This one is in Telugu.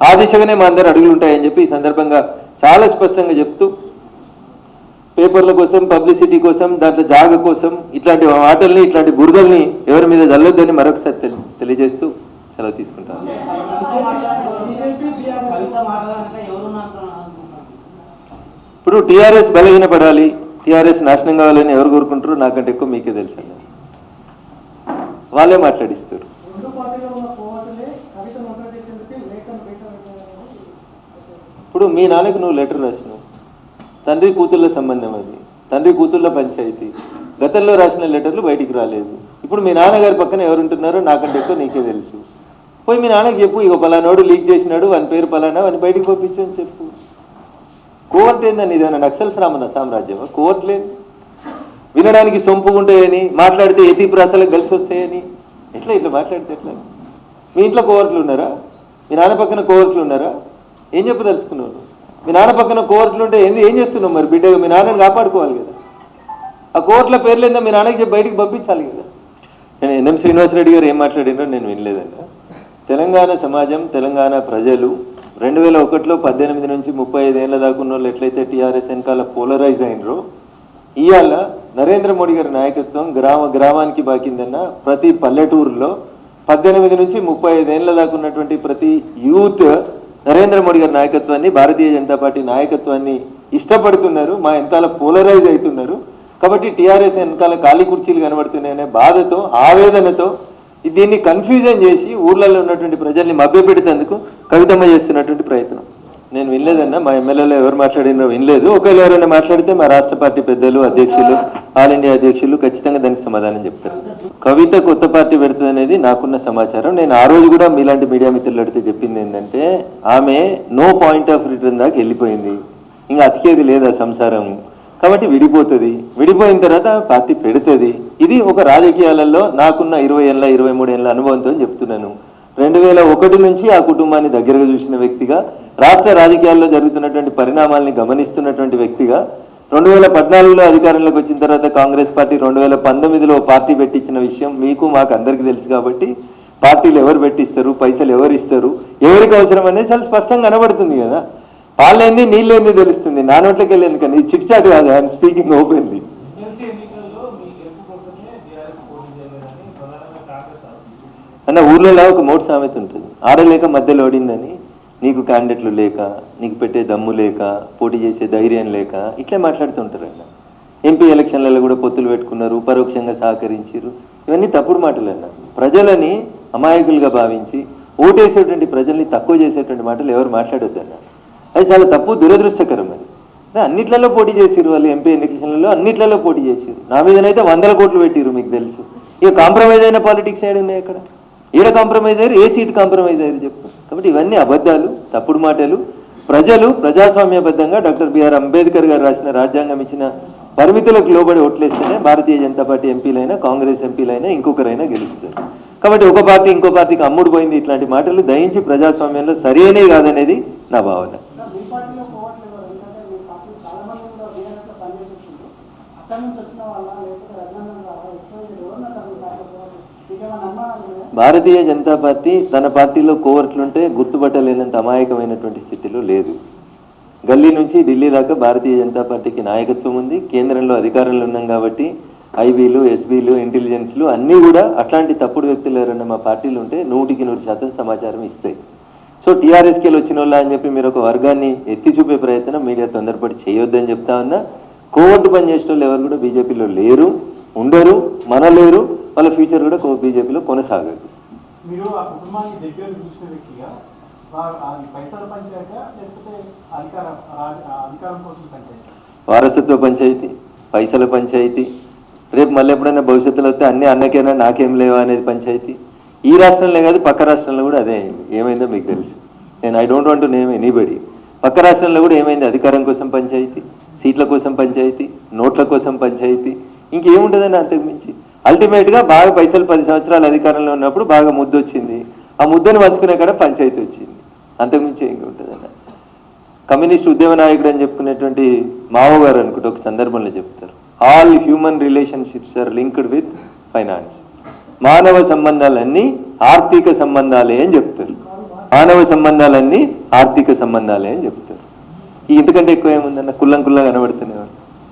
ఆ దిశగానే మా అందరు అడుగులు ఉంటాయని చెప్పి ఈ సందర్భంగా చాలా స్పష్టంగా చెప్తూ, పేపర్ల కోసం, పబ్లిసిటీ కోసం, దాంట్లో జాగ కోసం ఇట్లాంటి మాటల్ని, ఇట్లాంటి బురదల్ని ఎవరి మీద జల్లొద్దని మరొకసారి తెలియజేస్తూ సెలవు తీసుకుంటాను. ఇప్పుడు టీఆర్ఎస్ బలహీనపడాలి, టీఆర్ఎస్ నాశనం కావాలని ఎవరు కోరుకుంటారో నాకంటే ఎక్కువ మీకే తెలుసు. వాళ్ళే మాట్లాడిస్తారు. ఇప్పుడు మీ నాన్నకు నువ్వు లెటర్ రాసినావు, తండ్రి కూతుళ్ళ సంబంధం అది, తండ్రి కూతుళ్ళ పంచాయతీ. గతంలో రాసిన లెటర్లు బయటికి రాలేదు. ఇప్పుడు మీ నాన్నగారి పక్కన ఎవరుంటున్నారో నాకంటే ఎక్కువ నీకే తెలుసు. పోయి మీ నాన్నకి చెప్పు, ఇక పలానోడు లీక్ చేసినాడు, వాని పేరు పలానా, వాని బయటికి పంపించని చెప్పు. కోర్టు ఏందని, ఇదేమన్నా నక్సల్ సామ్రాజ్యమా? కోర్టు లేదు. వినడానికి సొంపు ఉంటాయని, మాట్లాడితే ఎతి ప్రాసలకు కలిసి వస్తాయని ఇట్లా మాట్లాడితే ఎట్లా? మీ ఇంట్లో కోవర్ట్లు ఉన్నారా? మీ నాన్న పక్కన కోవర్ట్లు ఉన్నారా? ఏం చెప్పదలుచుకున్నావు? మీ నాన్న పక్కన కోవర్ట్లు ఉంటే ఏం చేస్తున్నావు మరి? బిడ్డగా మీ నాన్నని కాపాడుకోవాలి కదా. ఆ కోర్టుల పేర్లు ఏందో మీ నాన్నకి చెప్పి బయటికి పంపించాలి కదా. నేను ఎన్ఎం శ్రీనివాసరెడ్డి గారు ఏం మాట్లాడినో నేను వినలేదండి. తెలంగాణ సమాజం, తెలంగాణ ప్రజలు 2001లో 18 నుంచి 35 ఏళ్ళ దాకా ఉన్న వాళ్ళు ఎట్లయితే టీఆర్ఎస్ వెనకాల పోలరైజ్ అయినరో, ఇవాళ నరేంద్ర మోడీ గారి నాయకత్వం గ్రామానికి బాకిందన్న ప్రతి పల్లెటూరులో 18 నుంచి 35 ఏళ్ళ దాకా ఉన్నటువంటి ప్రతి యూత్ నరేంద్ర మోడీ గారి నాయకత్వాన్ని, భారతీయ జనతా పార్టీ నాయకత్వాన్ని ఇష్టపడుతున్నారు. మా వెనకాల పోలరైజ్ అవుతున్నారు. కాబట్టి టీఆర్ఎస్ వెనకాల ఖాళీ కుర్చీలు కనబడుతున్నాయనే బాధతో, ఆవేదనతో దీన్ని కన్ఫ్యూజన్ చేసి ఊర్లలో ఉన్నటువంటి ప్రజల్ని మభ్యపెట్టేందుకు కవితమ్మ చేస్తున్నటువంటి ప్రయత్నం. నేను వినలేదన్నా, మా ఎమ్మెల్యేలో ఎవరు మాట్లాడినో వినలేదు. ఒకవేళ ఎవరైనా మాట్లాడితే మా రాష్ట్ర పార్టీ పెద్దలు, అధ్యక్షులు, ఆల్ ఇండియా అధ్యక్షులు ఖచ్చితంగా దానికి సమాధానం చెప్తారు. కవిత కొత్త పార్టీ పెడుతుంది అనేది నాకున్న సమాచారం. నేను ఆ రోజు కూడా మీలాంటి మీడియా మిత్రులు అడిగితే చెప్పింది ఏంటంటే, ఆమె నో పాయింట్ ఆఫ్ రిటర్న్ దాకా వెళ్ళిపోయింది, ఇంకా అతికేది లేదా సంసారం, కాబట్టి విడిపోతుంది. విడిపోయిన తర్వాత పార్టీ పెడుతుంది. ఇది ఒక రాజకీయాలలో నాకున్న 20 ఏళ్ళ 23 ఏళ్ళ అనుభవంతో చెప్తున్నాను. 2001 నుంచి ఆ కుటుంబాన్ని దగ్గరగా చూసిన వ్యక్తిగా, రాష్ట్ర రాజకీయాల్లో జరుగుతున్నటువంటి పరిణామాల్ని గమనిస్తున్నటువంటి వ్యక్తిగా, 2014లో అధికారంలోకి వచ్చిన తర్వాత కాంగ్రెస్ పార్టీ 2019లో పార్టీ పెట్టించిన విషయం మీకు మాకు అందరికీ తెలుసు. కాబట్టి పార్టీలు ఎవరు పెట్టిస్తారు, పైసలు ఎవరు ఇస్తారు, ఎవరికి అవసరం అనేది చాలా స్పష్టంగా కనబడుతుంది కదా. పాలేంది నీళ్ళేంది తెలుస్తుంది. నా నోట్లకి వెళ్ళేది కానీ చిట్ చాట్ కాదు. I'm speaking openly. అన్న ఊర్లలో ఒక మోటు సామెత ఉంటుంది, ఆడలేక మధ్యలో ఓడిందని. నీకు క్యాండిడేట్లు లేక, నీకు పెట్టే దమ్ము లేక, పోటీ చేసే ధైర్యం లేక ఇట్లే మాట్లాడుతుంటారు అన్న. ఎంపీ ఎలక్షన్లలో కూడా పొత్తులు పెట్టుకున్నారు, పరోక్షంగా సహకరించారు. ఇవన్నీ తప్పుడు మాటలు అన్న. ప్రజలని అమాయకులుగా భావించి ఓటేసేటువంటి ప్రజల్ని తక్కువ చేసేటువంటి మాటలు ఎవరు మాట్లాడొద్దన్న. అది చాలా తప్పు, దురదృష్టకరం. అది అన్నిట్లలో పోటీ చేసిరు వాళ్ళు. ఎంపీ ఎలక్షన్లలో అన్నిట్లలో పోటీ చేసిరు. నా మీదనైతే 100 కోట్లు పెట్టిరు, మీకు తెలుసు. ఇక కాంప్రమైజ్ అయిన పాలిటిక్స్ ఏడు ఉన్నాయి అక్కడ? ఈడ కాంప్రమైజ్ అయ్యారు, ఏ సీట్ కాంప్రమైజ్ అయ్యారు చెప్పు. కాబట్టి ఇవన్నీ అబద్ధాలు, తప్పుడు మాటలు. ప్రజలు ప్రజాస్వామ్యబద్ధంగా డాక్టర్ బిఆర్ అంబేద్కర్ గారు రాసిన రాజ్యాంగం ఇచ్చిన పరిమితులకు లోబడి ఓట్లేస్తేనే భారతీయ జనతా పార్టీ ఎంపీలైనా, కాంగ్రెస్ ఎంపీలైనా, ఇంకొకరైనా గెలుస్తారు. కాబట్టి ఒక పార్టీ ఇంకో పార్టీకి అమ్ముడు పోయింది ఇట్లాంటి మాటలు దయించి ప్రజాస్వామ్యంలో సరైనవి కాదనేది నా భావన. భారతీయ జనతా పార్టీ తన పార్టీలో కోవర్ట్లుంటే గుర్తుపట్టలేనంత అమాయకమైనటువంటి స్థితిలో లేదు. గల్లీ నుంచి ఢిల్లీ దాకా భారతీయ జనతా పార్టీకి నాయకత్వం ఉంది. కేంద్రంలో అధికారంలో ఉన్నాం కాబట్టి ఐబీలు, ఎస్బీలు, ఇంటెలిజెన్స్లు అన్నీ కూడా అట్లాంటి తప్పుడు వ్యక్తులు ఎవరైనా మా పార్టీలు ఉంటే 100% సమాచారం ఇస్తాయి. సో టీఆర్ఎస్కి వచ్చిన వాళ్ళ అని చెప్పి మీరు ఒక వర్గాన్ని ఎత్తి చూపే ప్రయత్నం మీడియా తొందరపడి చేయొద్దని చెప్తా ఉన్నా. కోవర్టు పని చేసిన వాళ్ళు ఎవరు కూడా బీజేపీలో లేరు, ఉండరు, మనలేరు. వాళ్ళ ఫ్యూచర్ కూడా బీజేపీలో కొనసాగదు. మీరు ఆ కుటుంబాన్ని దగ్గర చూసిన వ్యక్తిగా పైసలు పంచాయతీ లేకపోతే అధికారం కోసం పంచాయతీ? వారసత్వ పంచాయతీ, పైసల పంచాయతీ. రేపు మళ్ళీ ఎప్పుడైనా భవిష్యత్తులో వస్తే అన్నీ అన్నకైనా నాకేం లేవా అనేది పంచాయతీ. ఈ రాష్ట్రంలో కాదు, పక్క రాష్ట్రంలో కూడా అదే అయింది. ఏమైందో మీకు తెలుసు. నేను I don't want to name anybody. పక్క రాష్ట్రంలో కూడా ఏమైంది? అధికారం కోసం పంచాయతీ, సీట్ల కోసం పంచాయతీ, నోట్ల కోసం పంచాయతీ. ఇంకేముంటుందని అంతకుమించి అల్టిమేట్గా బాగా పైసలు 10 సంవత్సరాలు అధికారంలో ఉన్నప్పుడు బాగా ముద్దు వచ్చింది. ఆ ముద్దను పంచుకునే కాడ పంచాయతీ వచ్చింది. అంతకుమించి ఏం ఉంటుందన్న. కమ్యూనిస్ట్ ఉద్యమ నాయకుడు అని చెప్పుకునేటువంటి మావో గారు అనుకుంటే ఒక సందర్భంలో చెప్తారు, all human relationships are linked with finance. మానవ సంబంధాలన్నీ ఆర్థిక సంబంధాలే అని చెప్తారు. మానవ సంబంధాలన్నీ ఆర్థిక సంబంధాలే అని చెప్తారు. ఇంతకంటే ఎక్కువ ఏముందన్న కుల్లం కనబడుతూనే